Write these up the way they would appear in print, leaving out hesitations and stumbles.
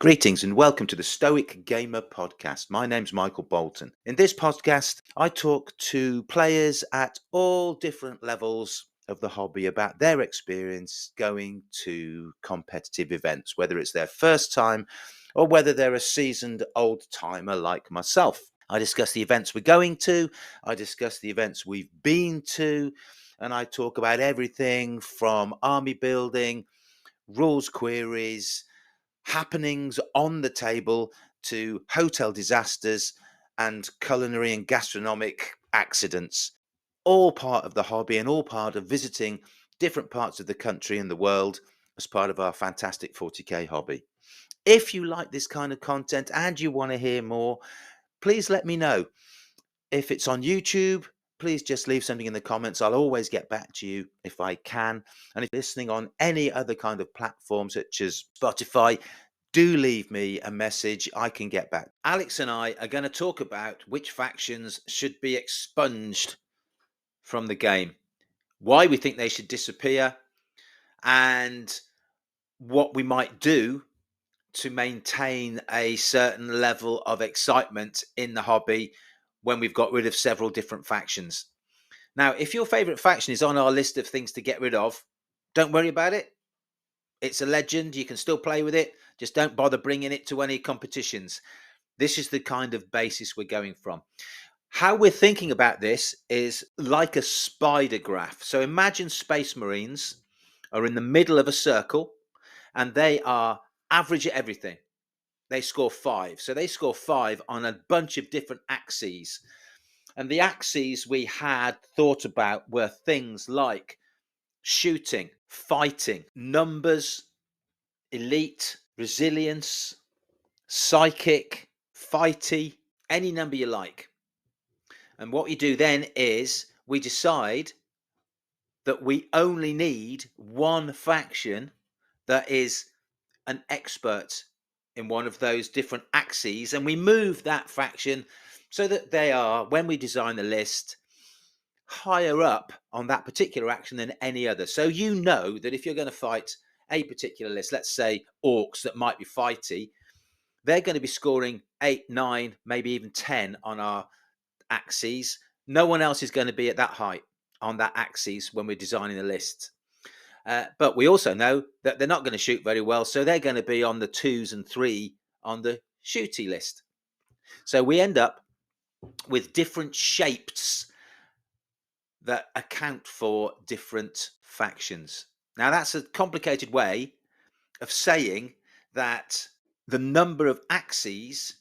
Greetings and welcome to the Stoic Gamer podcast. My name's Michael Bolton. In this podcast, I talk to players at all different levels of the hobby about their experience going to competitive events, whether it's their first time or whether they're a seasoned old timer like myself. I discuss the events we're going to, I discuss the events we've been to, and I talk about everything from army building, rules queries, happenings on the table to hotel disasters and culinary and gastronomic accidents, all part of the hobby and all part of visiting different parts of the country and the world as part of our fantastic 40k hobby. If you like this kind of content and you want to hear more, please let me know. If it's on YouTube, please just leave something in the comments. I'll always get back to you if I can. And if you're listening on any other kind of platform such as Spotify, do leave me a message. I can get back. Alex and I are going to talk about which factions should be expunged from the game, why we think they should disappear, and what we might do to maintain a certain level of excitement in the hobby when we've got rid of several different factions. Now, if your favorite faction is on our list of things to get rid of, don't worry about it. It's a legend. You can still play with it. Just don't bother bringing it to any competitions. This is the kind of basis we're going from. How we're thinking about this is like a spider graph. So imagine Space Marines are in the middle of a circle and they are average at everything. They score 5. So they score 5 on a bunch of different axes. And the axes we had thought about were things like shooting, fighting, numbers, elite, resilience, psychic, fighty, any number you like. And what you do then is we decide that we only need one faction that is an expert in one of those different axes, and we move that faction so that they are, when we design the list, higher up on that particular action than any other. So you know that if you're going to fight a particular list, let's say orcs that might be fighty, they're going to be scoring 8, 9, maybe even 10 on our axes. No one else is going to be at that height on that axis when we're designing the list. But we also know that they're not going to shoot very well, so they're going to be on the 2s and 3 on the shooty list. So we end up with different shapes that account for different factions. Now, that's a complicated way of saying that the number of axes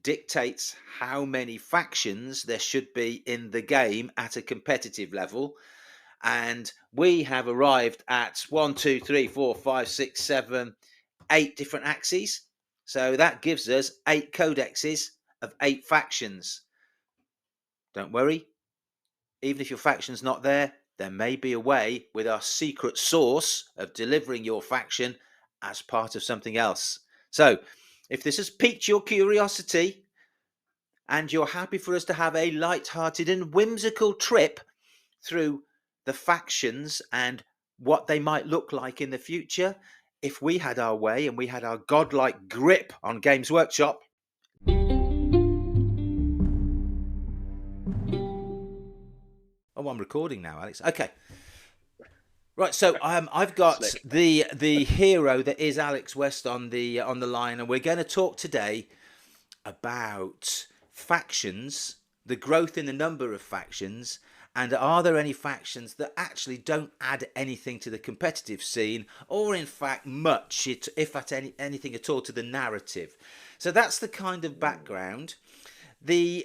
dictates how many factions there should be in the game at a competitive level. And we have arrived at 1, 2, 3, 4, 5, 6, 7, 8 different axes. So that gives us 8 codexes of 8 factions. Don't worry, even if your faction's not there, there may be a way with our secret sauce of delivering your faction as part of something else. So if this has piqued your curiosity and you're happy for us to have a light-hearted and whimsical trip through the factions and what they might look like in the future, if we had our way and we had our godlike grip on Games Workshop. Oh, I'm recording now, Alex. Okay. Right, so I've got the hero that is Alex West on the line, and we're going to talk today about factions, the growth in the number of factions, and are there any factions that actually don't add anything to the competitive scene, or in fact much, if at anything at all, to the narrative. So that's the kind of background. We're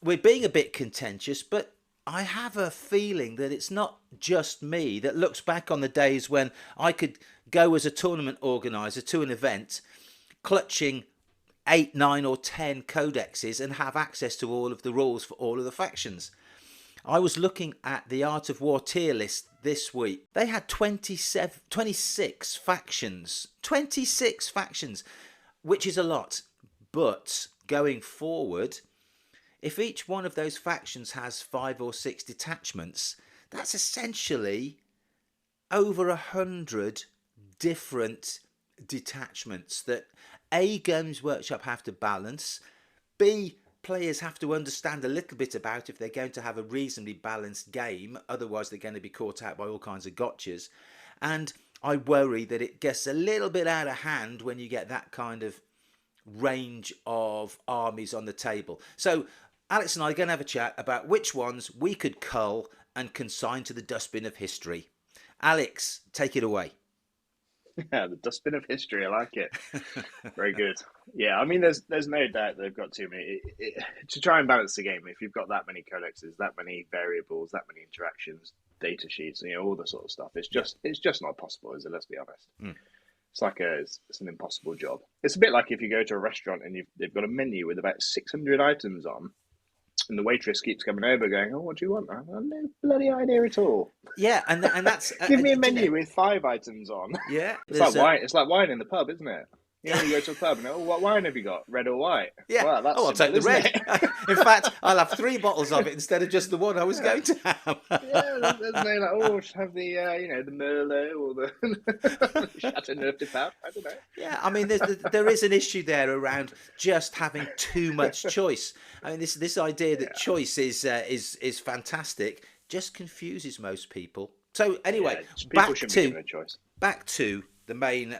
being a bit contentious, but I have a feeling that it's not just me that looks back on the days when I could go as a tournament organizer to an event clutching 8, 9 or 10 codexes and have access to all of the rules for all of the factions. I was looking at the Art of War tier list this week. They had 26 factions. 26 factions, which is a lot. But going forward, if each one of those factions has 5 or 6 detachments, that's essentially over 100 different detachments that A, Games Workshop have to balance, B, players have to understand a little bit about if they're going to have a reasonably balanced game. Otherwise, they're going to be caught out by all kinds of gotchas. And I worry that it gets a little bit out of hand when you get that kind of range of armies on the table. So Alex and I are going to have a chat about which ones we could cull and consign to the dustbin of history. Alex, take it away. Yeah, the dustbin of history. I like it. Very good. Yeah, I mean, there's no doubt they've got too many. To try and balance the game, if you've got that many codexes, that many variables, that many interactions, data sheets, all the sort of stuff, it's just not possible, is it? Let's be honest. Mm. It's like it's an impossible job. It's a bit like if you go to a restaurant and they've got a menu with about 600 items on, and the waitress keeps coming over going, "Oh, what do you want?" I have no bloody idea at all. Yeah, and that's Give me a menu with 5 items on. Yeah, it's like wine. It's like wine in the pub, isn't it? You you go to a pub and what wine have you got? Red or white? Yeah. Well, that's I'll take the red. In fact, I'll have 3 bottles of it instead of just the one I was going to have. Yeah, there's no just have the the Merlot or the Chateauneuf de Pape. I don't know. Yeah, I mean, there is an issue there around just having too much choice. I mean, this idea that choice is fantastic just confuses most people. So anyway, back to the main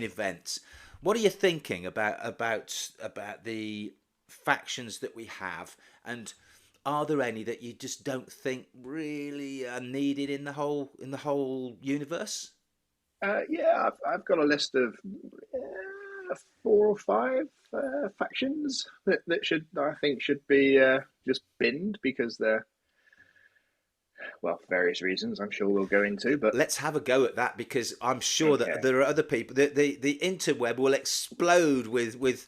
events. What are you thinking about the factions that we have, and are there any that you just don't think really are needed in the whole universe? I've got a list of 4 or 5 factions that I think should be just binned because they're, well, various reasons I'm sure we'll go into, but let's have a go at that, because I'm sure that there are other people. The interweb will explode with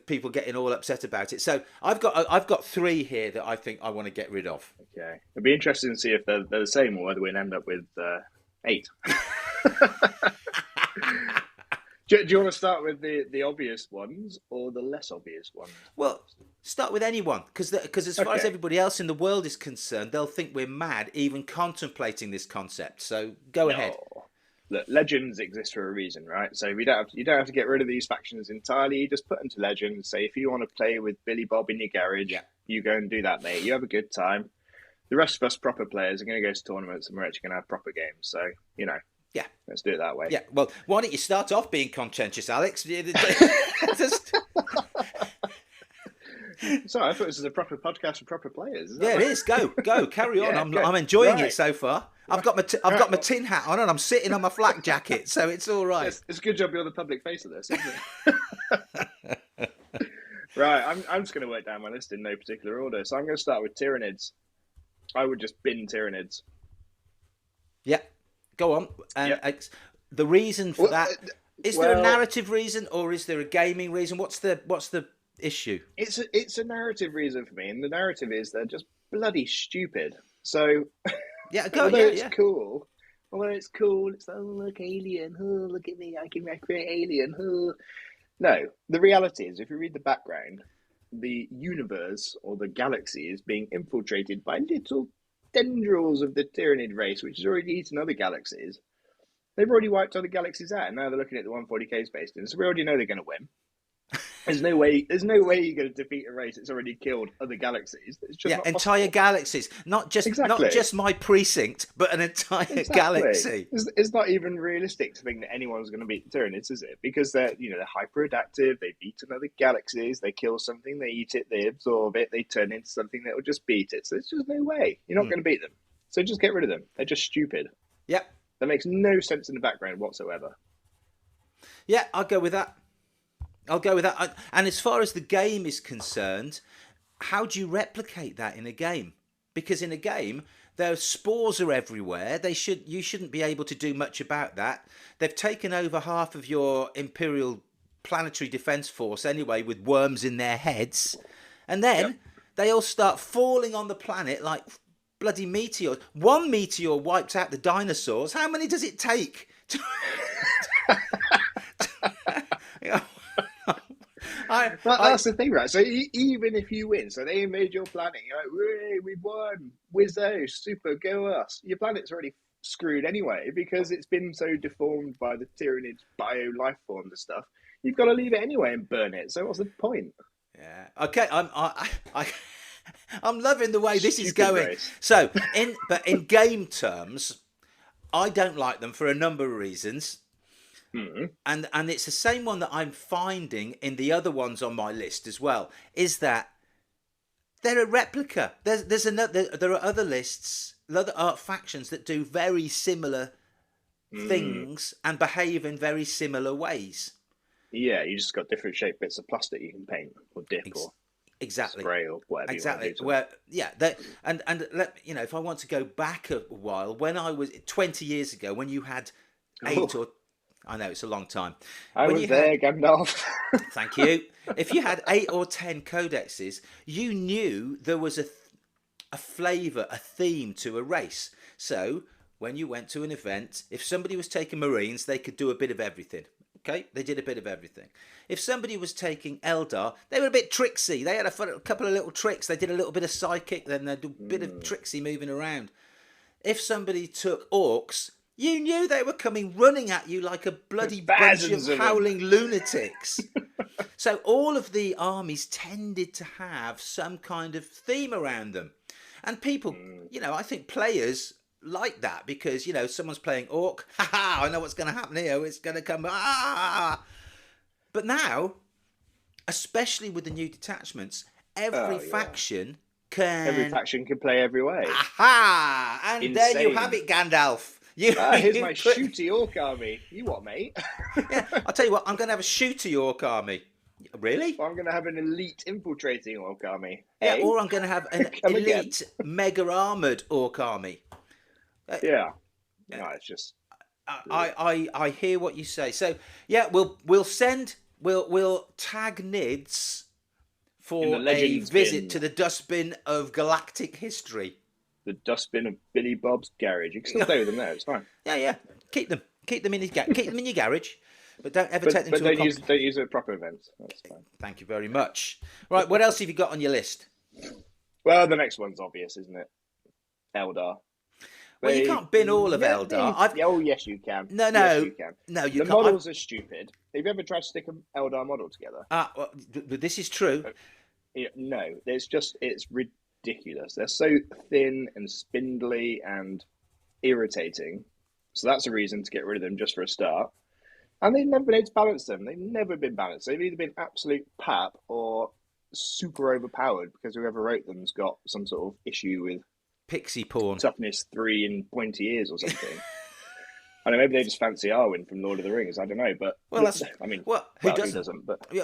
people getting all upset about it. So I've got 3 here that I think I want to get rid of. Okay, it'd be interesting to see if they're the same or whether we'll end up with 8. Do you want to start with the obvious ones or the less obvious ones? Well, start with anyone, because as far as everybody else in the world is concerned, they'll think we're mad even contemplating this concept. So go ahead. Look, legends exist for a reason, right? So you don't have to get rid of these factions entirely. You just put them to legends. Say if you want to play with Billy Bob in your garage, you go and do that, mate. You have a good time. The rest of us proper players are going to go to tournaments and we're actually going to have proper games. So yeah, let's do it that way. Yeah, well, why don't you start off being contentious, Alex? Sorry, I thought this was a proper podcast for proper players. It is. Go, carry on. I'm enjoying it so far. I've got my tin hat on and I'm sitting on my flak jacket, so it's all right. It's a good job you're the public face of this, isn't it? Right, I'm just going to work down my list in no particular order. So I'm going to start with Tyranids. I would just bin Tyranids. Yeah. Go on. The reason for that, is there a narrative reason or is there a gaming reason? What's the issue? It's a narrative reason for me, and the narrative is they're just bloody stupid. So it's cool. Although it's cool, it's look, alien. Oh, look at me, I can recreate alien. Oh. No, the reality is, if you read the background, the universe or the galaxy is being infiltrated by little tendrils of the Tyranid race, which has already eaten other galaxies. They've already wiped other galaxies out, and now they're looking at the 140k space station. So we already know they're going to win. There's no way you're going to defeat a race that's already killed other galaxies. It's just entire galaxies, not just my precinct, but an entire galaxy. It's not even realistic to think that anyone's going to beat the Tyranids, is it? Because they're hyper adaptive. They've eaten other galaxies. They kill something, they eat it, they absorb it, they turn into something that will just beat it. So there's just no way you're not going to beat them. So just get rid of them. They're just stupid. Yeah, that makes no sense in the background whatsoever. Yeah, I'll go with that. And as far as the game is concerned, how do you replicate that in a game? Because in a game, their spores are everywhere. You shouldn't be able to do much about that. They've taken over half of your Imperial Planetary Defence Force anyway, with worms in their heads. And then they all start falling on the planet like bloody meteors. One meteor wiped out the dinosaurs. How many does it take? That's the thing, right? So even if you win, so they invade your planet, you're like, we've won, Wizzo, super, go us. Your planet's already screwed anyway because it's been so deformed by the tyrannid bio life forms and stuff. You've got to leave it anyway and burn it. So what's the point? Yeah. Okay. I'm loving the way this is Stupid going. race. So in game terms, I don't like them for a number of reasons. Mm-hmm. And it's the same one that I'm finding in the other ones on my list as well. Is that they're a replica. There are other lists, other art factions that do very similar things and behave in very similar ways. Yeah, you just got different shaped bits of plastic you can paint or dip or exactly spray or whatever. Exactly. You want to do Where and let you know, if I want to go back a while, when I was 20 years ago, when you had I know it's a long time. I was there, Gandalf. Thank you. If you had 8 or 10 codexes, you knew there was a flavour, a theme to a race. So when you went to an event, if somebody was taking Marines, they could do a bit of everything. Okay, they did a bit of everything. If somebody was taking Eldar, they were a bit tricksy. They had a couple of little tricks. They did a little bit of psychic, then they did a bit of tricksy moving around. If somebody took Orcs, you knew they were coming running at you like a bloody bunch of howling lunatics. So all of the armies tended to have some kind of theme around them. And people, I think players like that because, someone's playing Orc. I know what's going to happen here. It's going to come. But now, especially with the new detachments, every faction can play every way. Aha! And insane. There you have it, Gandalf. Here's my shooty Orc army. You what, mate? Yeah, I'll tell you what. I'm going to have a shooty Orc army. Really? Well, I'm going to have an elite infiltrating Orc army. Yeah, or I'm going to have an elite mega armoured Orc army. No, it's just. I hear what you say. So yeah, we'll tag Nids for a visit to the dustbin of galactic history. The dustbin of Billy Bob's garage. You can still play with them there. It's fine. Yeah. Keep them in your garage, but don't ever take them to don't use it at proper events. That's fine. Thank you very much. Right, what else have you got on your list? Well, the next one's obvious, isn't it? Eldar. Well, you can't bin all of Eldar. Oh, yes, you can. No, yes, you can. No, you can't. The models are stupid. Have you ever tried to stick an Eldar model together? Well, this is true. No, it's ridiculous. They're so thin and spindly and irritating. So that's a reason to get rid of them just for a start. And they've never been able to balance them. They've never been balanced. They've either been absolute pap or super overpowered because whoever wrote them's got some sort of issue with pixie porn, toughness 3 and pointy ears or something. I don't know, maybe they just fancy Arwen from Lord of the Rings. I don't know, but who doesn't? But yeah.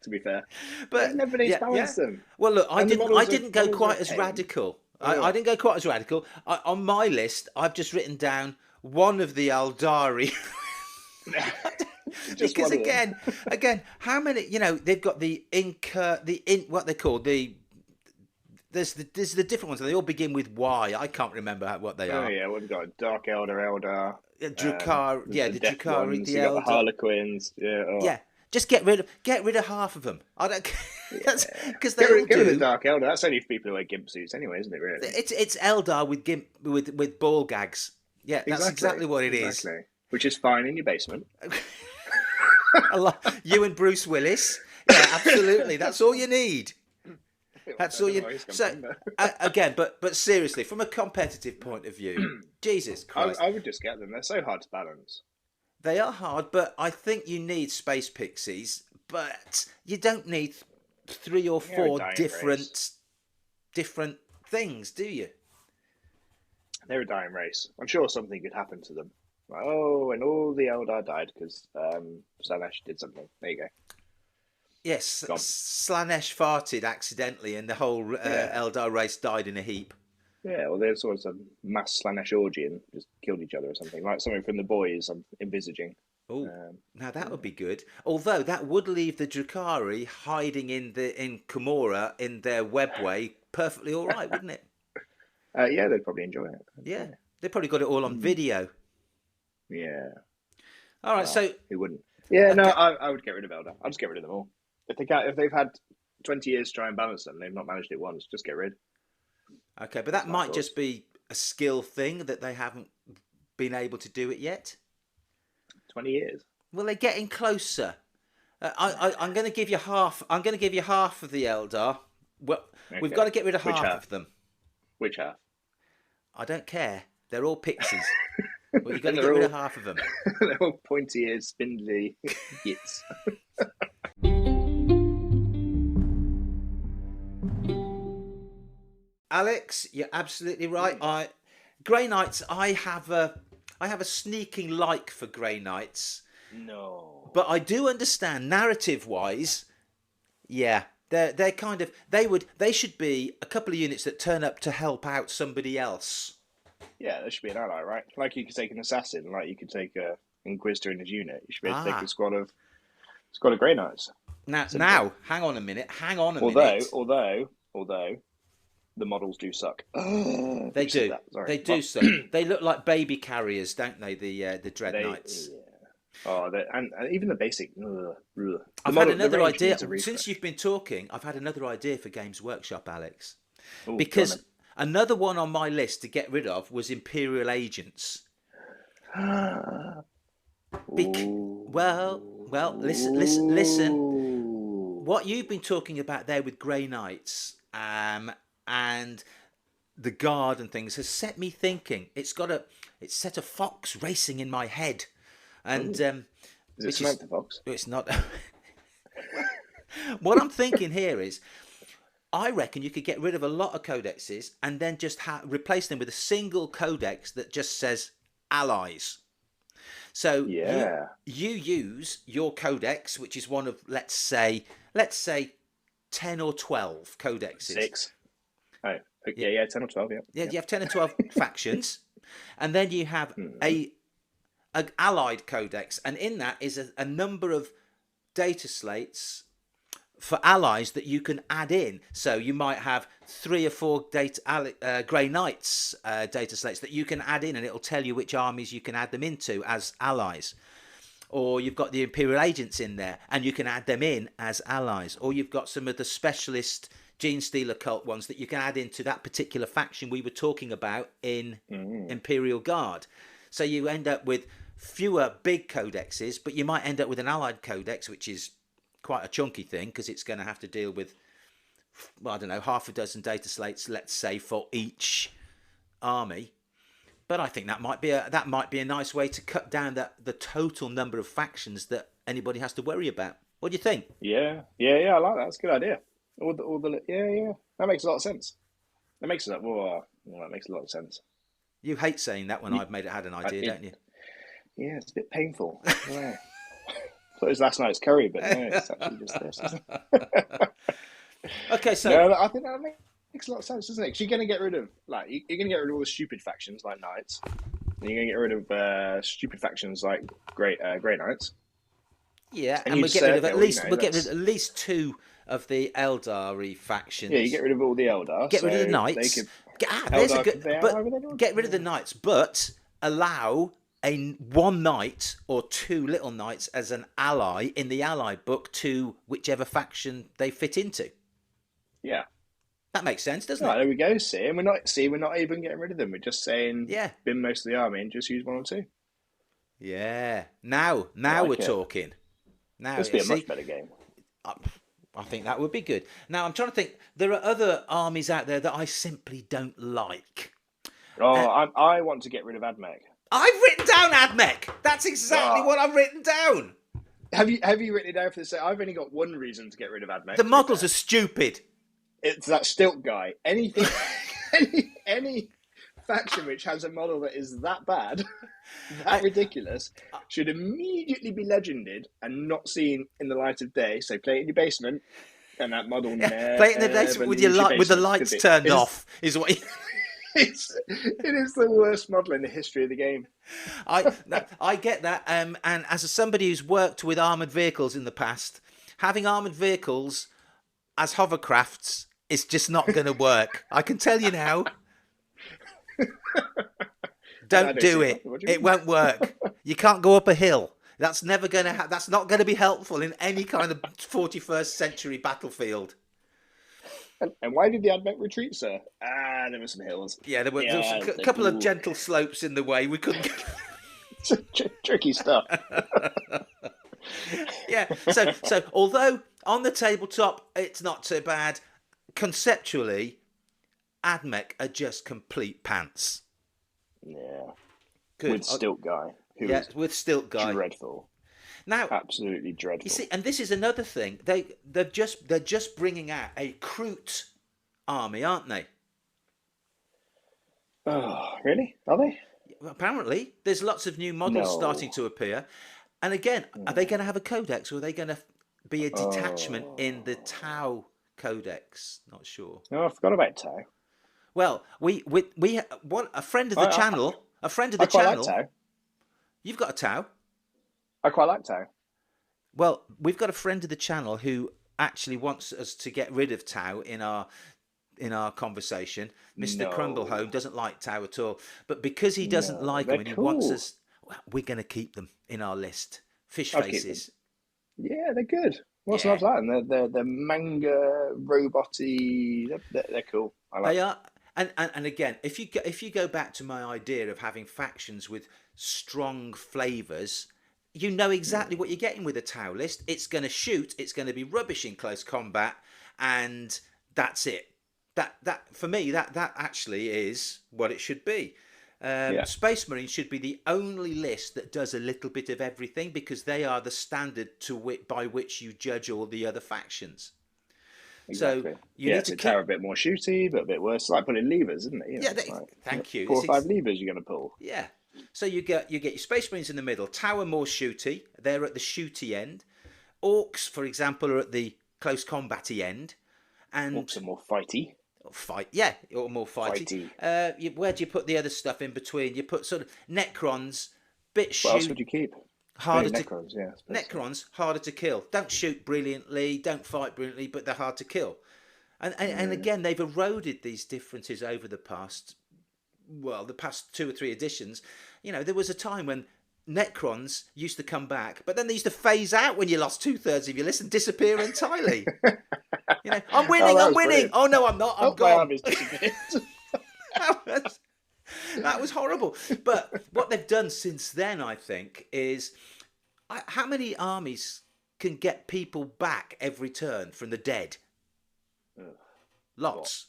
To be fair, but never needs to balance them. Well, look, I didn't go quite as radical. I didn't go quite as radical. On my list, I've just written down one of the Eldari. Because again, how many? They've got the what they call the. There's the different ones. They all begin with Y. I can't remember what they are. Oh yeah, we've got Dark Eldar. Drukhari, the Drukhari, the Eldar, the Harlequins. Yeah. Just get rid of half of them. I don't because they get rid of the Dark Eldar. That's only for people who wear gimp suits, anyway, isn't it? Really, it's Eldar with gimp with ball gags. Yeah, that's exactly what it is. Which is fine in your basement. You and Bruce Willis. Yeah, absolutely. That's all you need. That's all you. So again, but seriously, from a competitive point of view, Jesus Christ, I would just get them. They're so hard to balance. They are hard, but I think you need space pixies. But you don't need 3 or 4 different things, do you? They're a dying race. I'm sure something could happen to them. Like, and all the Eldar died because Slanesh did something. There you go. Yes, Slanesh farted accidentally, and the whole Eldar race died in a heap. Yeah, well, there's sort of a mass Slanesh orgy and just killed each other or something. Like something from The Boys, I'm envisaging. Oh, now that would be good. Although that would leave the Drukhari hiding in Komorra in their webway perfectly all right, wouldn't it? Yeah, they'd probably enjoy it. Yeah, they probably got it all on video. Yeah. All right, so who wouldn't? Yeah, no, I would get rid of Eldar. I'll just get rid of them all. If they've had 20 years to try and balance them, they've not managed it once. Just get rid. Okay, but that might just be a skill thing that they haven't been able to do it yet? 20 years. Well, they're getting closer. I'm going to give you half. I'm going to give you half of the Eldar. Well, Okay. we've got to get rid of Which half half? of them. Which half? I don't care. They're all pixies. But you've got to They're get rid all- of half of them. They're all pointy-eared, spindly gits. Alex, you're absolutely right. Grey Knights. I have a sneaking like for Grey Knights. No. But I do understand narrative-wise. Yeah, they're kind of they should be a couple of units that turn up to help out somebody else. Yeah, there should be an ally, right? Like you could take an assassin, like you could take a Inquisitor in his unit. You should be able to take a squad of Grey Knights. Now, hang on a minute. Although the models do suck. They do. They do suck. They look like baby carriers, don't they? The Dread Knights. Yeah. Oh, and even the basic. I've had another idea since you've been talking. I've had another idea for Games Workshop, Alex, because another one on my list to get rid of was Imperial Agents. Well, listen. What you've been talking about there with Grey Knights, and the Guard and things has set me thinking. It's set a fox racing in my head. And is it Samantha Fox? It's not. What I'm thinking here is, I reckon you could get rid of a lot of codexes and then just replace them with a single codex that just says allies. So you use your codex, which is one of let's say 10 or 12 codexes. 6. Oh, yeah, 10 or 12. Yeah, you have 10 or 12 factions, and then you have an allied codex, and in that is a number of data slates for allies that you can add in. So you might have 3 or 4 Grey Knights data slates that you can add in, and it'll tell you which armies you can add them into as allies. Or you've got the Imperial Agents in there, and you can add them in as allies. Or you've got some of the specialist Gene Stealer cult ones that you can add into that particular faction we were talking about in Imperial Guard. So you end up with fewer big codexes, but you might end up with an allied codex, which is quite a chunky thing because it's going to have to deal with, well, I don't know, half a dozen data slates, let's say, for each army. But I think that might be a nice way to cut down the total number of factions that anybody has to worry about. What do you think? Yeah, I like that. That's a good idea. That makes a lot of sense. That makes a lot of sense. You hate saying that when I've had an idea, don't you? Yeah, it's a bit painful. Yeah. Thought it was last night's curry, but no, it's actually just this. Okay, so no, I think that makes a lot of sense, doesn't it? Because you're going to get rid of all the stupid factions like Knights, and you're going to get rid of stupid factions like Grey Knights. Yeah, and we'll get rid of at least 2 of the Eldari factions. Yeah, you get rid of all the Eldar. Get rid of the Knights. Get rid of the Knights, but allow one knight or 2 little knights as an ally in the ally book to whichever faction they fit into. Yeah, that makes sense, doesn't it? There we go. We're not even getting rid of them. We're just saying, bin most of the army and just use 1 or 2. Yeah. Now we're talking. Now this would be a much better game. I think that would be good. Now I'm trying to think. There are other armies out there that I simply don't like. I want to get rid of Admech. I've written down Admech. That's exactly what I've written down. Have you written it down for the sake? I've only got one reason to get rid of Admech. The models are stupid. It's that stilt guy. Anything, any faction which has a model that is that bad, that ridiculous, should immediately be legended and not seen in the light of day. So play it in your basement, and that model play it in the basement with the lights turned off. Is what. It is the worst model in the history of the game. I get that, and as somebody who's worked with armoured vehicles in the past, having armoured vehicles as hovercrafts is just not going to work. I can tell you now. Don't do it. It won't work. You can't go up a hill. That's never going to. That's not going to be helpful in any kind of 41st century battlefield. And why did the Admech retreat, sir? There were some hills. Yeah, there was a couple of gentle slopes in the way. We couldn't. Tricky stuff. Yeah. So although on the tabletop it's not so bad, conceptually, Admech are just complete pants. Yeah. Good. With Stilt Guy. With Stilt Guy. Dreadful. Now, absolutely dreadful. You see, and this is another thing. They're just bringing out a Kroot army, aren't they? Oh, really? Are they? Apparently, there's lots of new models starting to appear. And again, are they going to have a codex, or are they going to be a detachment in the Tau codex? Not sure. No, I forgot about Tau. Well, we what a friend of the channel, a friend of the channel. Like Tau. You've got a Tau. I quite like Tau. Well, we've got a friend of the channel who actually wants us to get rid of Tau in our conversation. Mr. Crumblehome doesn't like Tau at all, but because he doesn't like them and he wants us, we're going to keep them in our list. Fish faces. Yeah, they're good. What's not that? And they're manga robot-y. They're cool. I like they are. And again, if you go back to my idea of having factions with strong flavours, you know exactly what you're getting with a Tau list. It's going to shoot. It's going to be rubbish in close combat, and that's it. That for me, that actually is what it should be. Space Marines should be the only list that does a little bit of everything, because they are the standard by which you judge all the other factions. Exactly. So you need to keep a bit more shooty, but a bit worse. It's like pulling levers, isn't it? Thank you. 4 or 5 levers you're going to pull. Yeah. So you get your Space Marines in the middle. Tau are more shooty. They're at the shooty end. Orcs, for example, are at the close combat-y end. And Orcs are more fighty. Or more fighty. Where do you put the other stuff in between? You put sort of Necrons, What else would you keep? Necrons, harder to kill. Don't shoot brilliantly, don't fight brilliantly, but they're hard to kill. And again, they've eroded these differences over the past 2 or 3 editions. You know, there was a time when Necrons used to come back, but then they used to phase out when you lost 2/3 of your list and disappear entirely. You know, I'm winning. Brilliant. Oh no, I'm not. I'm gone. That was horrible. But what they've done since then, I think, is how many armies can get people back every turn from the dead? Lots.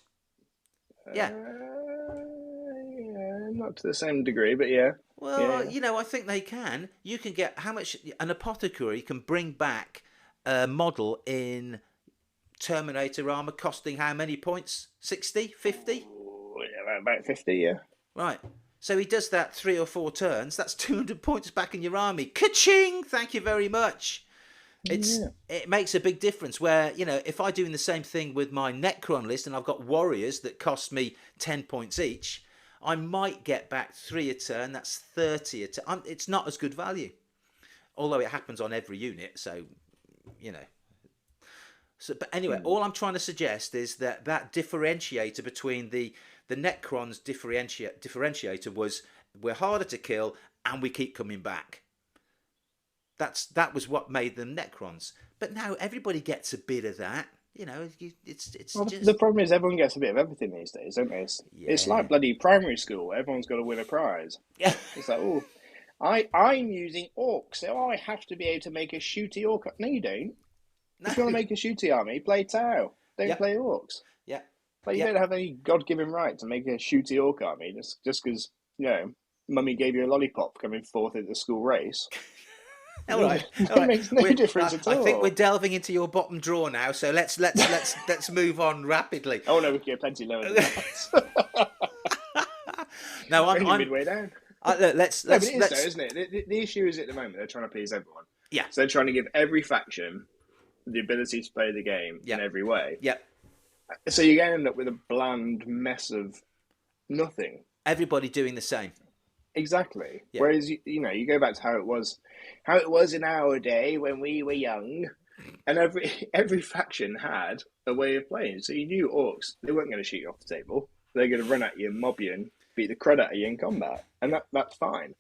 Not to the same degree, but yeah. Well, you know, I think they can. You can get how much an apothecary can bring back a model in Terminator armor costing how many points? 60, 50? About 50, yeah. Right. So he does that 3 or 4 turns. That's 200 points back in your army. Ka-ching! Thank you very much. It makes a big difference where, you know, if I'm doing the same thing with my Necron list and I've got warriors that cost me 10 points each, I might get back 3 a turn. That's 30 a turn. It's not as good value. Although it happens on every unit, so, you know. So, but anyway, all I'm trying to suggest is that differentiator between the Necrons differentiator was we're harder to kill and we keep coming back. That was what made them Necrons. But now everybody gets a bit of that. You know, it's just... The problem is everyone gets a bit of everything these days, don't they? It's like bloody primary school. Everyone's got to win a prize. Yeah. It's like, I'm using orcs, so I have to be able to make a shooty orc. No, you don't. No. If you want to make a shooty army, play Tau. Don't play orcs. Yeah. Like, you don't have any God-given right to make a shooty orc army just because, you know, Mummy gave you a lollipop coming forth at the school race. All right. It makes no difference at all. I think we're delving into your bottom drawer now, so let's move on rapidly. Oh no, we can get plenty lower than that. No, I'm midway down. Let's. Though, isn't it? The issue is at the moment they're trying to please everyone. Yeah. So they're trying to give every faction the ability to play the game in every way. Yeah. So you're going to end up with a bland mess of nothing. Everybody doing the same. Exactly. Yeah. Whereas you know, you go back to how it was in our day when we were young, and every faction had a way of playing. So you knew orcs, they weren't going to shoot you off the table. They're going to run at you, mob you, and beat the crud out of you in combat, and that's fine.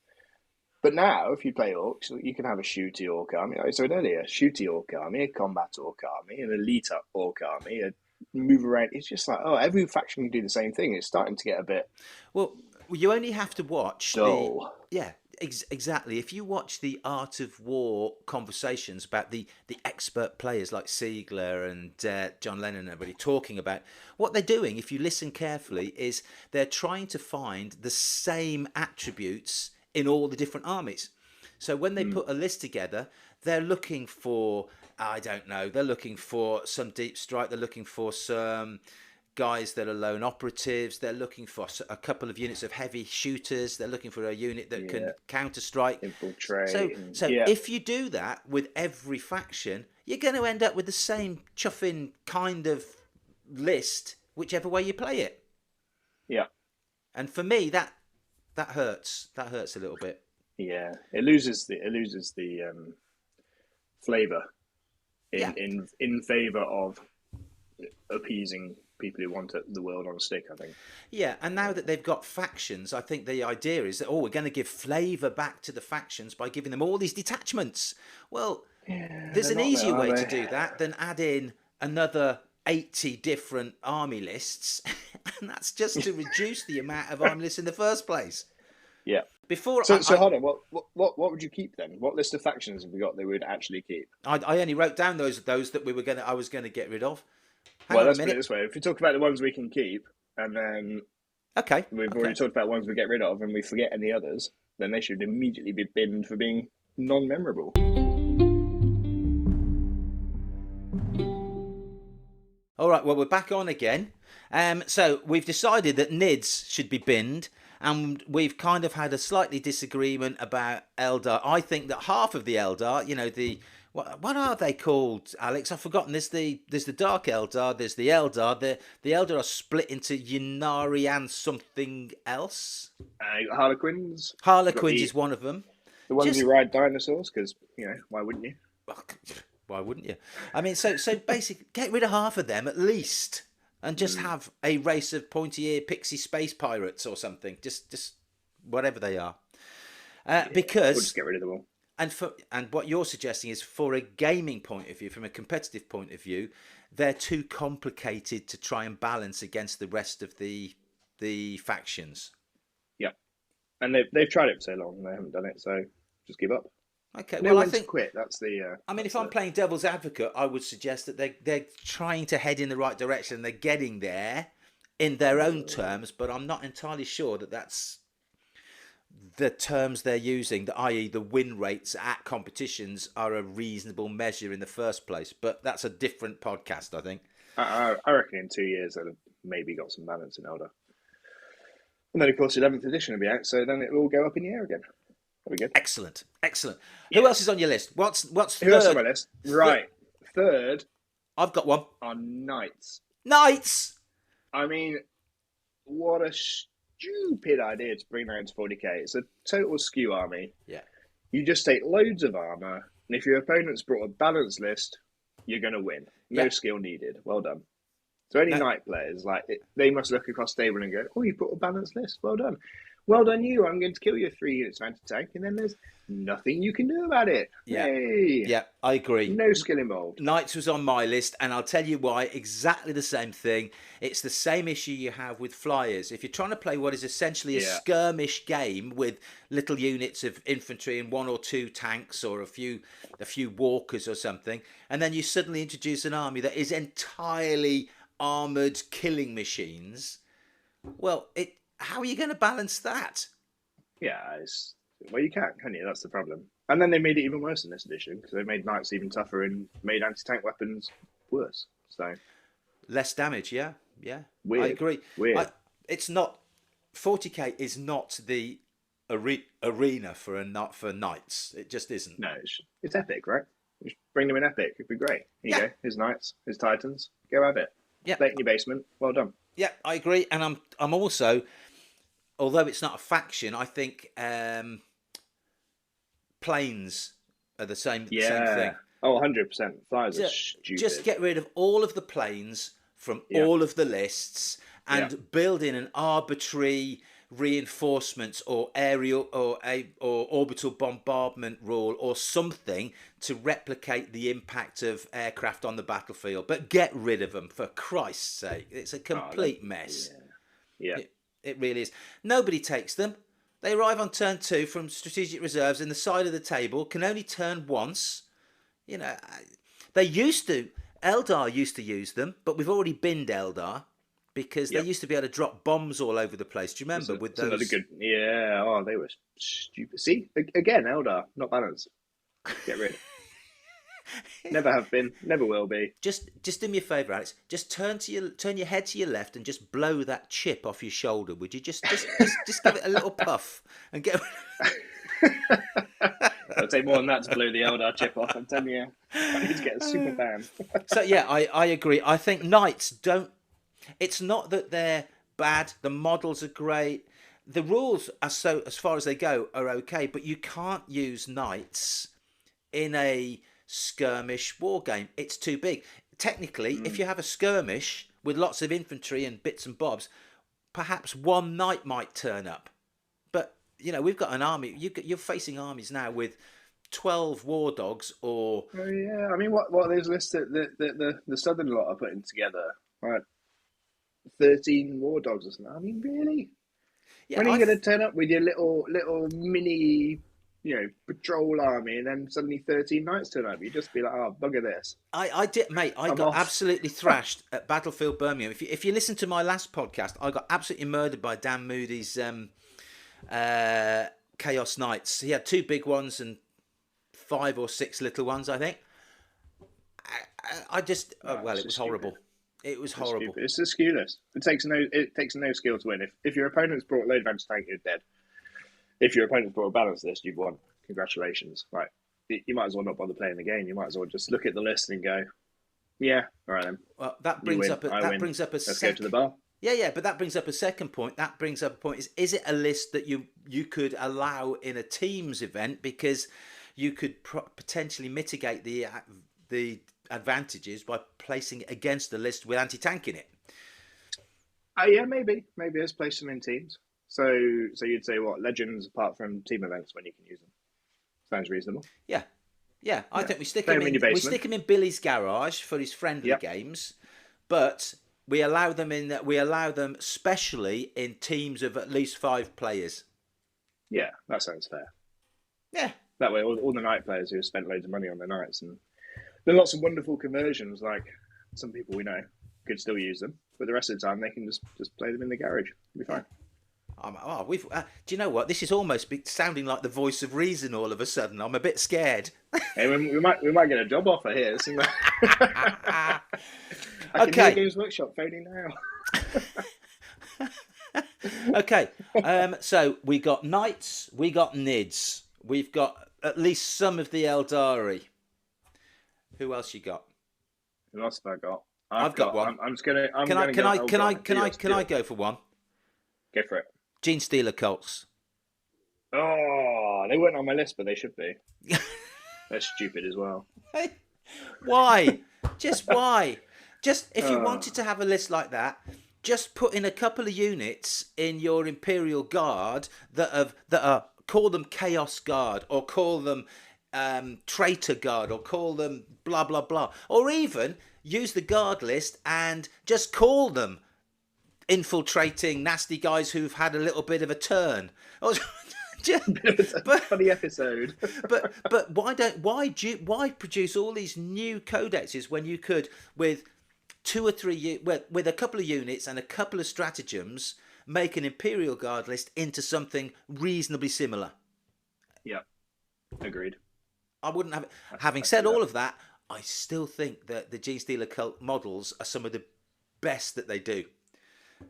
But now, if you play orcs, you can have a shooty orc army. Like I said earlier, a shooty orc army, a combat orc army, an elite orc army, a move around. It's just like, oh, every faction can do the same thing. It's starting to get a bit Well, you only have to watch the dull. yeah, exactly. If you watch the Art of War conversations about the expert players like Siegler and John Lennon and everybody talking about what they're doing, if you listen carefully, is they're trying to find the same attributes in all the different armies. So when they put a list together, they're looking for, I don't know, they're looking for some deep strike, they're looking for some guys that are lone operatives, they're looking for a couple of units of heavy shooters, they're looking for a unit that can counter strike. Infiltrate. So if you do that with every faction, you're going to end up with the same chuffing kind of list, whichever way you play it. Yeah. And for me, that hurts. That hurts a little bit. Yeah, it loses the flavor in favor of appeasing people who want the world on a stick, I think. Yeah, and now that they've got factions, I think the idea is that, we're going to give flavour back to the factions by giving them all these detachments. Well, there's an easier way to do that than add in another 80 different army lists, and that's just to reduce the amount of army lists in the first place. Yeah. So hold on. What would you keep then? What list of factions have we got that we would actually keep? I only wrote down those that I was going to get rid of. Well, let's put it this way: if we talk about the ones we can keep, and then we've already talked about ones we get rid of, and we forget any others, then they should immediately be binned for being non-memorable. All right. Well, we're back on again. So we've decided that NIDs should be binned. And we've kind of had a slightly disagreement about Eldar. I think that half of the Eldar, what are they called, Alex? I've forgotten. There's the Dark Eldar. There's the Eldar. The Eldar are split into Ynnari and something else. Harlequins. Harlequins is one of them. The ones who ride dinosaurs, because why wouldn't you? Why wouldn't you? I mean, so basically, get rid of half of them at least. And just have a race of pointy-eared pixie space pirates or something. Just whatever they are. Because we'll just get rid of them all. And what you're suggesting is, for a gaming point of view, from a competitive point of view, they're too complicated to try and balance against the rest of the factions. Yeah, and they've tried it for so long and they haven't done it, so just give up. Okay, well, I think quit. That's the. I mean, if I'm playing devil's advocate, I would suggest that they're trying to head in the right direction. They're getting there in their own terms, but I'm not entirely sure that that's the terms they're using. I.e., the win rates at competitions are a reasonable measure in the first place. But that's a different podcast, I think. I reckon in 2 years they'll have maybe got some balance in Eldar, and then of course 11th edition will be out, so then it will all go up in the air again. Good. Excellent. Who else is on your list? What's third? Who else on my list? Right, third. I've got one. Are knights. Knights. I mean, what a stupid idea to bring that into 40k. It's a total skew army. Yeah. You just take loads of armor, and if your opponent's brought a balanced list, you're going to win. No skill needed. Well done. So any knight players, they must look across the table and go, "Oh, you've brought a balanced list. Well done." Well done, you. I'm going to kill your 3 units of anti-tank, and then there's nothing you can do about it. Yeah. Yay. Yeah, I agree. No skill involved. Knights was on my list, and I'll tell you why. Exactly the same thing. It's the same issue you have with flyers. If you're trying to play what is essentially a skirmish game with little units of infantry and 1 or 2 tanks or a few walkers or something, and then you suddenly introduce an army that is entirely armoured killing machines, well, how are you going to balance that? Yeah, well, you can't, can you? That's the problem. And then they made it even worse in this edition, because they made knights even tougher and made anti-tank weapons worse. So less damage, yeah. Weird. I agree. Weird. It's not 40k is not the arena for knights. It just isn't. No, it's epic, right? Just bring them in epic. It'd be great. Here you go. His knights, his titans. Go have it. Yeah. Play it in your basement. Well done. Yeah, I agree. And I'm also, although it's not a faction, I think planes are the same thing. Oh, 100%. Flyers are stupid. Just get rid of all of the planes from all of the lists and build in an arbitrary reinforcements or aerial or orbital bombardment rule or something to replicate the impact of aircraft on the battlefield. But get rid of them, for Christ's sake. It's a complete mess. Yeah. It really is. Nobody takes them. They arrive on turn 2 from strategic reserves in the side of the table, can only turn once. You know, they used to. Eldar used to use them, but we've already binned Eldar because they used to be able to drop bombs all over the place. Do you remember with those? Another good. Yeah. Oh, they were stupid. See, again, Eldar, not balanced. Get rid. Never have been. Never will be. Just do me a favour, Alex. Just turn your head to your left and just blow that chip off your shoulder. Would you just give it a little puff and get? It'll take more than that to blow the Eldar chip off. I'm telling you, I need to get a super fan. So yeah, I agree. I think knights don't. It's not that they're bad. The models are great. The rules are so, as far as they go, are okay. But you can't use knights in a skirmish war game. It's too big. Technically, if you have a skirmish with lots of infantry and bits and bobs, perhaps one knight might turn up. But you know, we've got an army. You're facing armies now with 12 war dogs or. Oh yeah, I mean, what those lists that the southern lot are putting together, right? 13 war dogs or something. I mean, really? Yeah, when are you going to turn up with your little mini, patrol army, and then suddenly 13 knights turn up? You just be like, oh, bugger this. I did, mate. I got absolutely thrashed at Battlefield Birmingham. If you listen to my last podcast, I got absolutely murdered by Dan Moody's Chaos Knights. He had 2 big ones and 5 or 6 little ones, I think. I just, it was horrible. It was horrible. It's a skew list. It takes no skill to win. If your opponent's brought a load of anti-tank, you're dead. If your opponent's brought a balanced list, you've won. Congratulations. Right. You might as well not bother playing the game. You might as well just look at the list and go, yeah, all right then. Well, that brings up a Let's go to the bar. Yeah, but that brings up a second point. That brings up a point: is it a list that you could allow in a teams event, because you could potentially mitigate the advantages by placing it against the list with anti-tank in it? Yeah, maybe let's place them in teams. So you'd say what, legends apart from team events when you can use them? Sounds reasonable. Yeah. I think we stick him in Billy's garage for his friendly games, but we allow them specially in teams of at least 5 players. Yeah, that sounds fair. Yeah. That way, all the night players who have spent loads of money on their knights, and there are lots of wonderful conversions, like some people we know could still use them, but the rest of the time they can just play them in the garage. It'll be fine. Do you know what? This is almost sounding like the voice of reason all of a sudden. I'm a bit scared. Hey, we might get a job offer here. I can hear Games Workshop phoning now. Okay, so we got knights, we got nids, we've got at least some of the Eldari. Who else you got? Who else have I got? I've got one. I'm just gonna. Can I go for one? Go for it. Gene Stealer Colts. Oh, they weren't on my list, but they should be. They're stupid as well. Hey, why? Just why? Just if you wanted to have a list like that, just put in a couple of units in your Imperial Guard that are call them Chaos Guard, or call them Traitor Guard, or call them blah blah blah, or even use the guard list and just call them infiltrating nasty guys who've had a little bit of a turn. Funny episode. but why produce all these new codexes when you could, with 2 or 3 with a couple of units and a couple of stratagems, make an Imperial Guard list into something reasonably similar? Yeah, agreed. I wouldn't have it. Having said all of that, I still think that the Gene Stealer Cult models are some of the best that they do.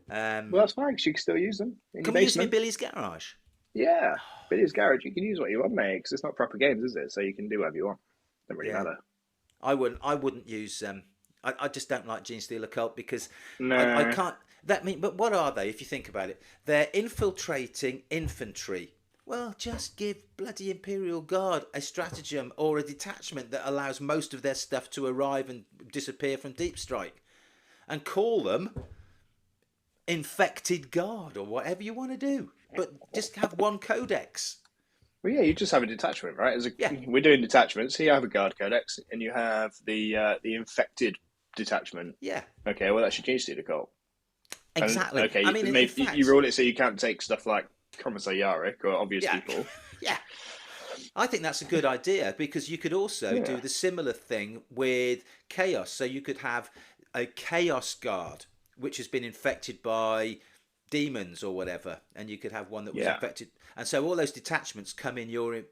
Well, that's fine, because you can still use them. Can we use them in Billy's garage? Yeah, Billy's garage. You can use what you want, mate, because it's not proper games, is it? So you can do whatever you want. Doesn't really matter. I wouldn't use. I just don't like Gene Stealer Cult, because I can't. But what are they? If you think about it, they're infiltrating infantry. Well, just give bloody Imperial Guard a stratagem or a detachment that allows most of their stuff to arrive and disappear from Deep Strike, and call them infected guard or whatever you want to do, but just have one codex. Well, yeah, you just have a detachment, right? Yeah. We're doing detachments. So you have a guard codex, and you have the infected detachment. Yeah. Okay, well, that's your Genestealer cult. Exactly. And, okay, I mean, maybe in fact, you rule it so you can't take stuff like Commissar Yarrick or obvious people. Yeah. I think that's a good idea, because you could also do the similar thing with Chaos. So you could have a Chaos Guard, which has been infected by demons or whatever, and you could have one that was infected. And so all those detachments come in your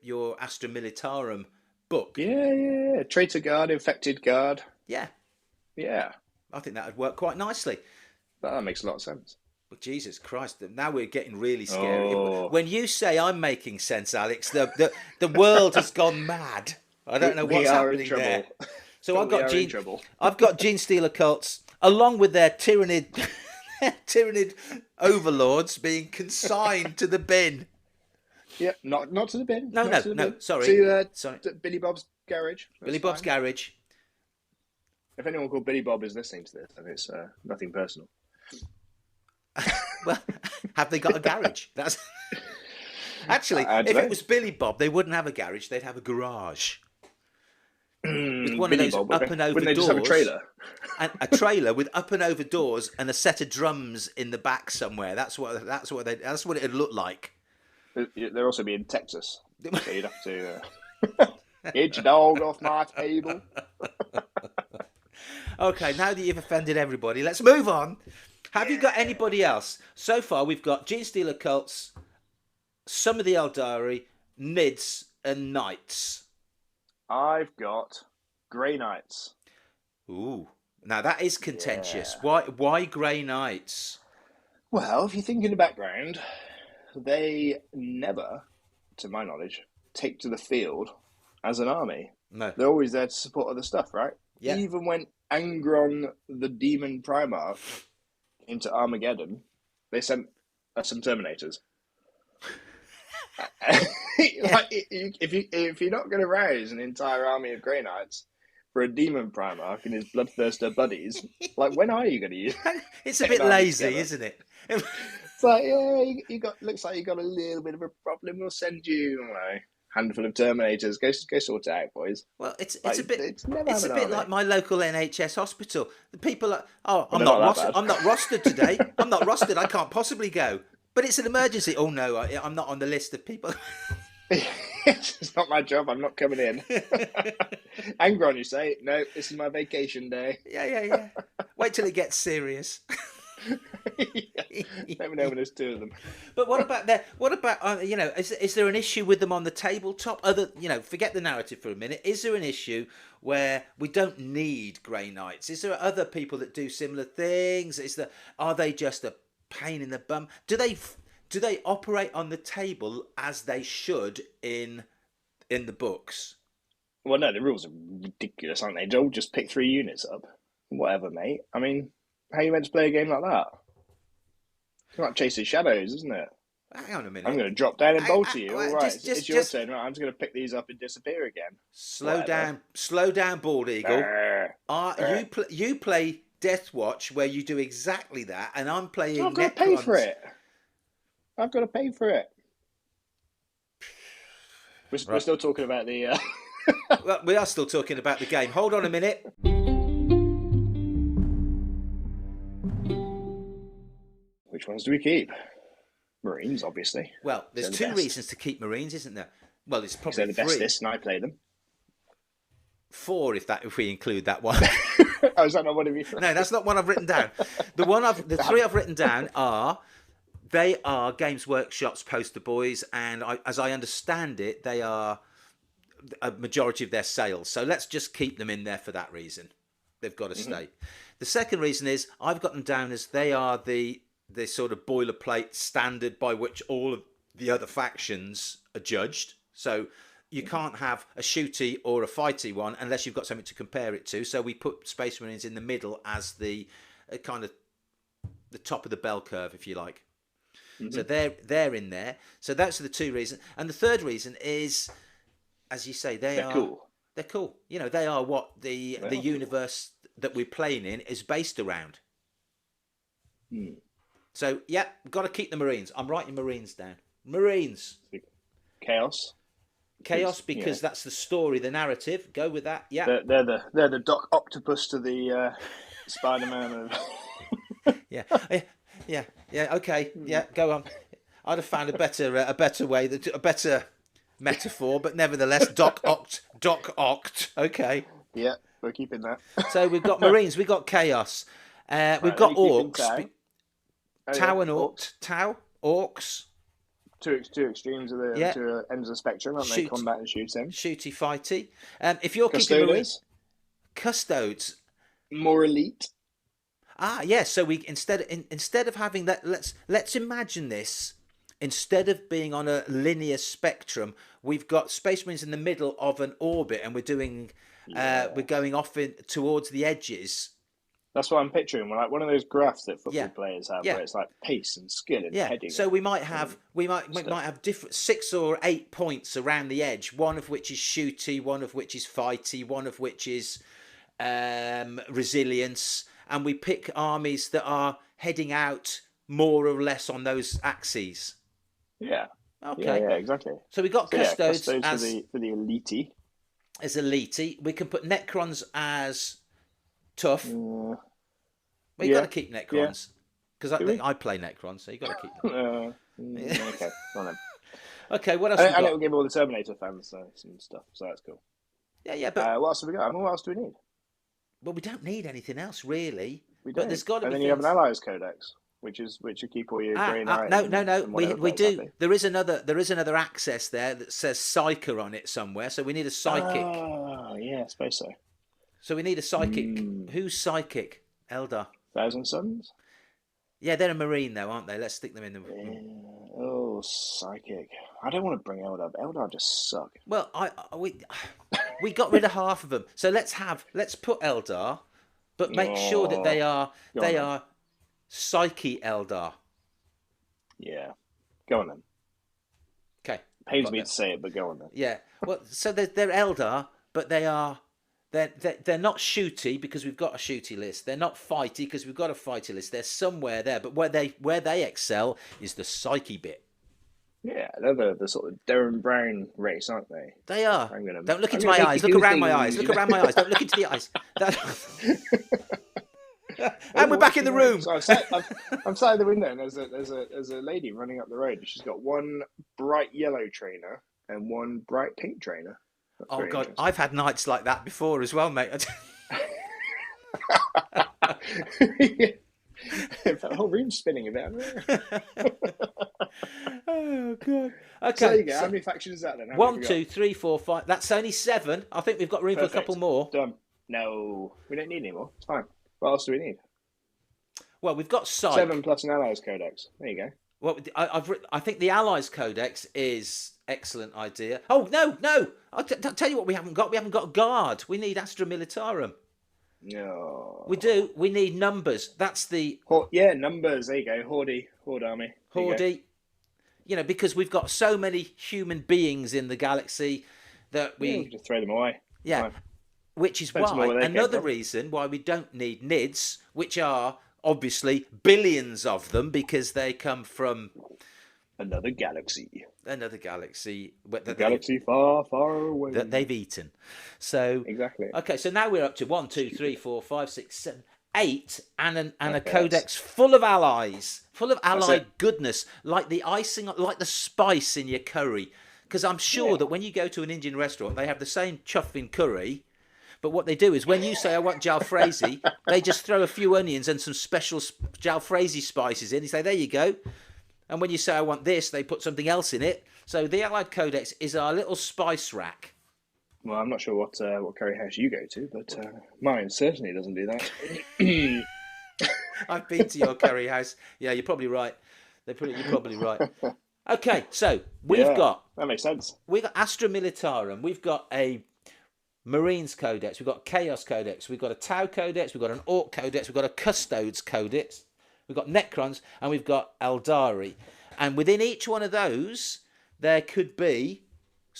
Astra Militarum book. Yeah. Traitor Guard, Infected Guard. Yeah. Yeah. I think that would work quite nicely. That makes a lot of sense. Well, Jesus Christ! Now we're getting really scary. Oh. When you say I'm making sense, Alex, the world has gone mad. I don't know what's happening there. So I've got Genestealer cults, along with their tyrannid overlords, being consigned to the bin. Yeah, not to the bin. No. Sorry. Sorry. Billy Bob's garage. Billy Bob's garage. If anyone called Billy Bob is listening to this, then it's nothing personal. Well, have they got a garage? That's actually, if it was Billy Bob, they wouldn't have a garage; they'd have a garage with one Billy of those Bob, up and over wouldn't they doors. Just have a trailer, and a trailer with up and over doors and a set of drums in the back somewhere. That's what it'd look like. They're also be in Texas, so you'd have to get your dog off my table. Okay, now that you've offended everybody, let's move on. Have you got anybody else? So far, we've got Genestealer cults, some of the Eldari, Nids, and Knights. I've got Grey Knights. Ooh, now that is contentious. Yeah. Why Grey Knights? Well, if you think in the background, they never, to my knowledge, take to the field as an army. No. They're always there to support other stuff, right? Yeah. Even when Angron, the demon Primarch, into Armageddon, they sent some Terminators. Like, if you're not going to raise an entire army of Grey Knights for a demon Primarch and his bloodthirster buddies, like, when are you going to use? It's a bit lazy, isn't it? It's like, yeah, looks like you got a little bit of a problem. We'll send you, a handful of Terminators. Go sort it out, boys. Well, it's a bit like my local NHS hospital. The people are, I'm not rostered today. I'm not rostered. I can't possibly go. But it's an emergency. Oh no, I'm not on the list of people. It's not my job. I'm not coming in. Angron, you say? No, this is my vacation day. Yeah. Wait till it gets serious. Never know when there's two of them. But what about that? What about is there an issue with them on the tabletop? Forget the narrative for a minute. Is there an issue where we don't need Grey Knights? Is there other people that do similar things? Are they just a pain in the bum? Do they operate on the table as they should in the books? Well, no, the rules are ridiculous, aren't they? Joel, just pick 3 units up. Whatever, mate. I mean, how are you meant to play a game like that? It's like chasing shadows, isn't it? Hang on a minute. I'm going to drop down and bolt to you. All right, it's your turn. Right, I'm just going to pick these up and disappear again. Slow down, Bald Eagle. You play Death Watch, where you do exactly that, and I'm playing. I've got to pay for it. We're still talking about the. Well, we are still talking about the game. Hold on a minute. Which ones do we keep? Marines, obviously. Well, there's 2 reasons to keep Marines, isn't there? Well, it's probably they're the bestest, and I play them. 4, if we include that one. Oh, is that not one of you? No, that's not one I've written down. The 3 I've written down are Games Workshop's poster boys, and as I understand it, they are a majority of their sales. So let's just keep them in there for that reason. They've got to stay. The second reason is I've got them down as they are the sort of boilerplate standard by which all of the other factions are judged. So you can't have a shooty or a fighty one unless you've got something to compare it to. So we put Space Marines in the middle as the kind of the top of the bell curve, if you like. So they're in there. So that's the 2 reasons. And the third reason is, as you say, they're cool. They're cool. They are what the universe that we're playing in is based around. So, yeah, got to keep the Marines. I'm writing Marines down. Marines. Chaos. Because that's the story, the narrative. Go with that. Yeah. They're the Doc Octopus to the Spider-Man of. Yeah. Okay. Yeah. Go on. I'd have found a better way, a better metaphor, but nevertheless, Doc Oct. Okay. Yeah, we're keeping that. So we've got Marines, we've got Chaos, we've got Orcs. Tau and Orcs. Orcs. Two extremes of the two ends of the spectrum, aren't they? Combat and shooting. Shooty fighty. If you're keeping Marines, Custodes, more elite. Yeah. So we instead of having that, let's imagine this. Instead of being on a linear spectrum, we've got Space Marines in the middle of an orbit, and we're doing we're going off towards the edges. That's what I'm picturing. We're like one of those graphs that football players have, where it's like pace and skill and heading. So we might have different 6 or 8 points around the edge. One of which is shooty, one of which is fighty, one of which is resilience, and we pick armies that are heading out more or less on those axes. Yeah. Okay. Yeah, exactly. So we got Custodes for the elite. As elite. We can put Necrons as tough. Well, you got to keep Necrons because I play Necrons, so you got to keep them. Okay, on then. Okay, what else? And it will give all the Terminator fans some stuff, so that's cool. Yeah. But what else have we got? What else do we need? Well, we don't need anything else really. We don't. But there's got to be. And then you have an Allies Codex, which you keep all your green eye. No. We do. Happy. There is another access there that says Psyker on it somewhere. So we need a psychic. Oh yeah, I suppose so. So we need a psychic. Who's psychic? Eldar. Thousand Suns? Yeah, they're a Marine though, aren't they? Let's stick them in the... Oh, psychic. I don't want to bring Eldar. Eldar just suck. Well, we got rid of half of them. So let's put Eldar, but make sure that they are Psyche Eldar. Yeah. Go on then. Okay. Pains me to say it, but go on then. Yeah. Well, so they're Eldar, but they're not shooty because we've got a shooty list. They're not fighty because we've got a fighty list. They're somewhere there, but where they excel is the psyche bit. Yeah, they're the sort of Darren Brown race, aren't they? They are. Don't look into my eyes. Look around my eyes. Look around my eyes. Don't look into the eyes. And we're back in the room. So I'm sat at the window, and there's a lady running up the road. She's got one bright yellow trainer and one bright pink trainer. That's oh God, I've had nights like that before as well, mate. The whole room's spinning a bit. Oh God. Okay. So there you go. How many factions is that then? 1, 2, 3, 4, 5. That's only 7. I think we've got room for a couple more. Done. No, we don't need any more. It's fine. What else do we need? Well, we've got Psych. 7 plus an Allies Codex. There you go. Well, I think the Allies Codex is excellent idea. Oh no! I'll tell you what we haven't got. We haven't got a guard. We need Astra Militarum. No. We do. We need numbers. That's the numbers. There you go. Horde army. Horde. Because we've got so many human beings in the galaxy that we just throw them away. Yeah. Fine. Which is why another reason why we don't need NIDs, which are obviously billions of them because they come from another galaxy. The galaxy far, far away. That they've eaten. So exactly. Okay, so now we're up to 1, 2, 3, 4, 5, 6, 7, 8, and a codex full of allies, full of allied goodness, like the icing, like the spice in your curry. Because I'm sure that when you go to an Indian restaurant, they have the same chuff in curry. But what they do is when you say, I want jalfrezi, they just throw a few onions and some special jalfrezi spices in. You say, there you go. And when you say, I want this, they put something else in it. So the Allied Codex is our little spice rack. Well, I'm not sure what curry house you go to, but mine certainly doesn't do that. I've been to your curry house. Yeah, you're probably right. You're probably right. Okay, so we've got... That makes sense. We've got Astra Militarum. We've got a Marines Codex. We've got Chaos Codex. We've got a Tau Codex. We've got an Orc Codex. We've got a Custodes Codex. We've got Necrons. And we've got Eldari. And within each one of those, there could be...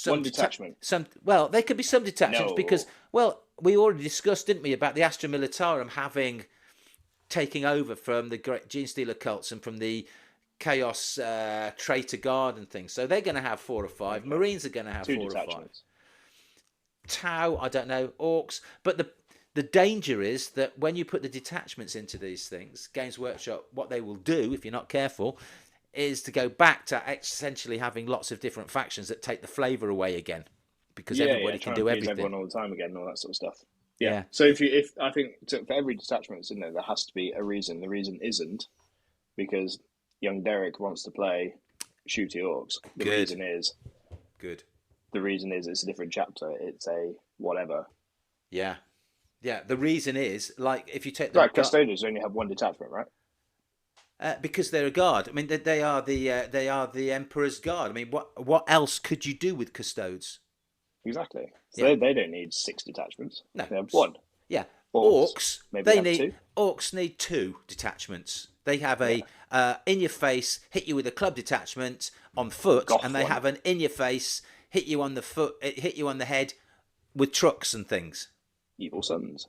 one detachment. There could be some detachments because, we already discussed, didn't we, about the Astra Militarum having taking over from the Great Gene Stealer cults and from the Chaos Traitor Guard and things. So they're going to have 4 or 5. Okay. Marines are going to have 2 4 detachments. or 5. Tau, I don't know, Orcs. But the danger is that when you put the detachments into these things, Games Workshop, what they will do, if you're not careful, is to go back to essentially having lots of different factions that take the flavour away again, because everybody can do everything. Everyone all the time again, and all that sort of stuff. Yeah. So if I think for every detachment that's in there has to be a reason. The reason isn't because young Derek wants to play shooty orcs. The reason is it's a different chapter. It's a whatever. Yeah. The reason is, like, if you take the right, custodians only have 1 detachment, right? Because they're a guard. I mean, they are the Emperor's Guard. I mean, what else could you do with custodes? Exactly. So they don't need 6 detachments. No, they have 1. Yeah, orcs need 2. Orcs need 2 detachments. They have a in your face, hit you with a club detachment on foot, and they have an in your face, hit you on the foot, hit you on the head with trucks and things. Evil Sons.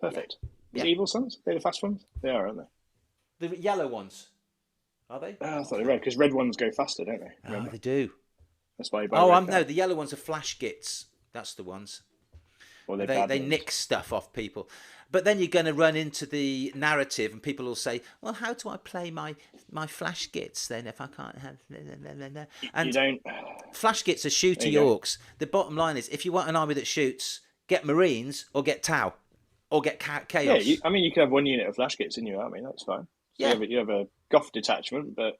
Perfect. Is it Evil Sons? They're the fast ones? They are, aren't they? The yellow ones. Are they? I thought they were red, because red ones go faster, don't they? Remember? Oh, they do. That's why you buy no, the yellow ones are flash gits. That's the ones. Well, they nick stuff off people. But then you're going to run into the narrative, and people will say, well, how do I play my flash gits then if I can't have... And you don't... Flash gits are shooty orcs. The bottom line is, if you want an army that shoots, get Marines or get Tau or get Chaos. Yeah, you can have 1 unit of flash gits in your army. That's fine. So you have a Goth detachment, but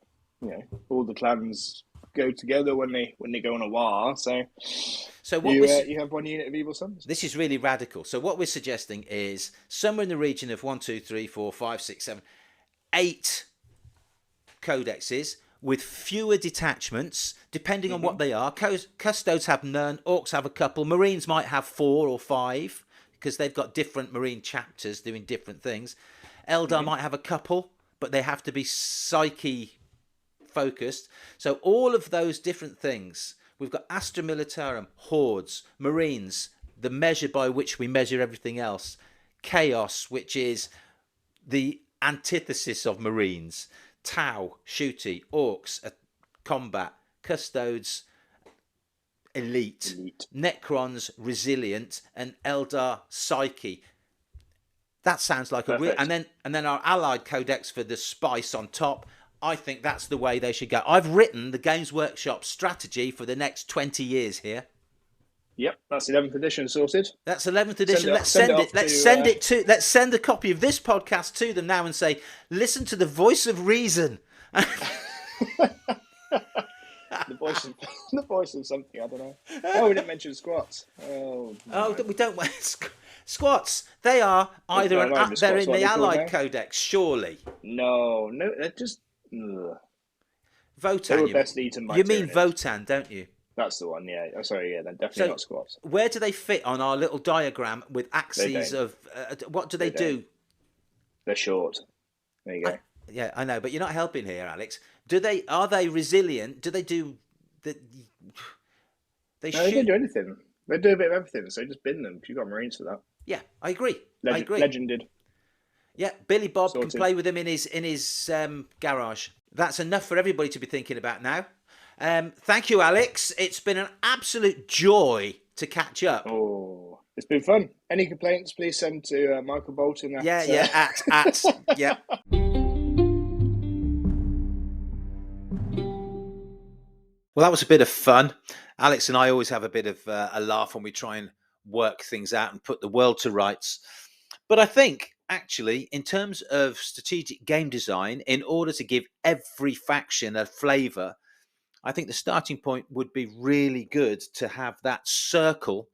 all the clans go together when they go on a war. So what you have 1 unit of Evil Sons. This is really radical. So what we're suggesting is somewhere in the region of 1, 2, 3, 4, 5, 6, 7, 8 codexes with fewer detachments, depending on what they are. Custodes have none. Orcs have a couple. Marines might have 4 or 5 because they've got different Marine chapters doing different things. Eldar might have a couple, but they have to be psyche focused. So all of those different things. We've got Astra Militarum, Hordes, Marines, the measure by which we measure everything else. Chaos, which is the antithesis of Marines. Tau, shooty, Orcs, combat, Custodes, elite, Necrons, resilient, and Eldar, psyche. That sounds like a real... And then our allied codex for the spice on top. I think that's the way they should go. I've written the Games Workshop strategy for the next 20 years here. Yep, that's 11th edition sorted. That's 11th edition. Let's send a copy of this podcast to them now and say, listen to the voice of reason. The voice of something, I don't know. Oh, we didn't mention squats. We don't. Squats. They are either they're in the Allied Codex, surely. No, they're just. Votan. Best eaten by you mean Votan, don't you? That's the one, yeah. Sorry, yeah, they're definitely not squats. Where do they fit on our little diagram with axes of... what do they do? They're short. There you go. I know, but you're not helping here, Alex. Are they resilient? Do they do... They don't do anything. They do a bit of everything, so just bin them, because you've got Marines for that. Yeah, I agree. Legended. Yeah, Billy Bob can play with him in his garage. That's enough for everybody to be thinking about now. Thank you, Alex. It's been an absolute joy to catch up. Oh, it's been fun. Any complaints, please send to Michael Bolton. At yeah. Well, that was a bit of fun. Alex and I always have a bit of a laugh when we try and work things out and put the world to rights. But I think, actually, in terms of strategic game design, in order to give every faction a flavour, I think the starting point would be really good to have that circle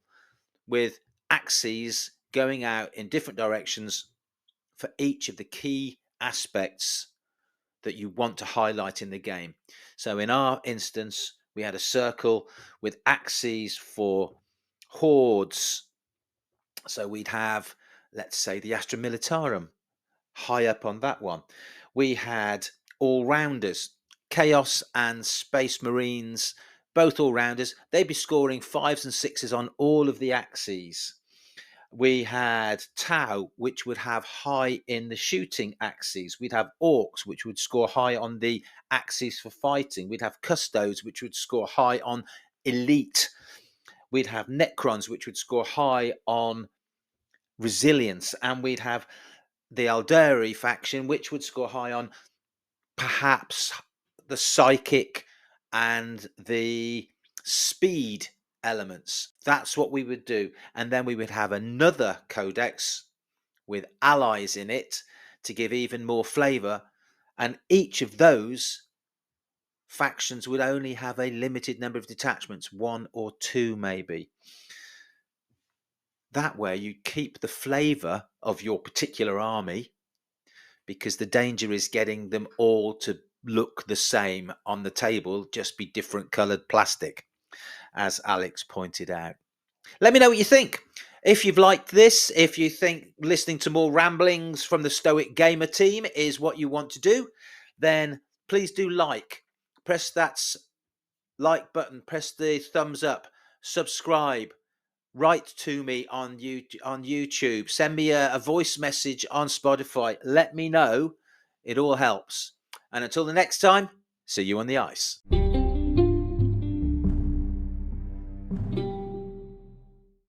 with axes going out in different directions for each of the key aspects that you want to highlight in the game. So in our instance, we had a circle with axes for hordes. So we'd have, let's say, the Astra Militarum high up on that one. We had all-rounders, Chaos and Space Marines, both all-rounders. They'd be scoring 5s and 6s on all of the axes. We had Tau, which would have high in the shooting axes. We'd have Orcs, which would score high on the axes for fighting. We'd have Custodes, which would score high on elite. We'd have Necrons, which would score high on resilience. And we'd have the Aldari faction, which would score high on perhaps the psychic and the speed elements. That's what we would do. And then we would have another codex with allies in it to give even more flavor. And each of those factions would only have a limited number of detachments, 1 or 2 maybe. That way you keep the flavor of your particular army, because the danger is getting them all to look the same on the table, just be different colored plastic, as Alex pointed out. Let me know what you think. If you've liked this, if you think listening to more ramblings from the Stoic Gamer team is what you want to do, then please do press that like button, press the thumbs up, subscribe, write to me on YouTube, send me a voice message on Spotify. Let me know. It all helps. And until the next time, see you on the ice.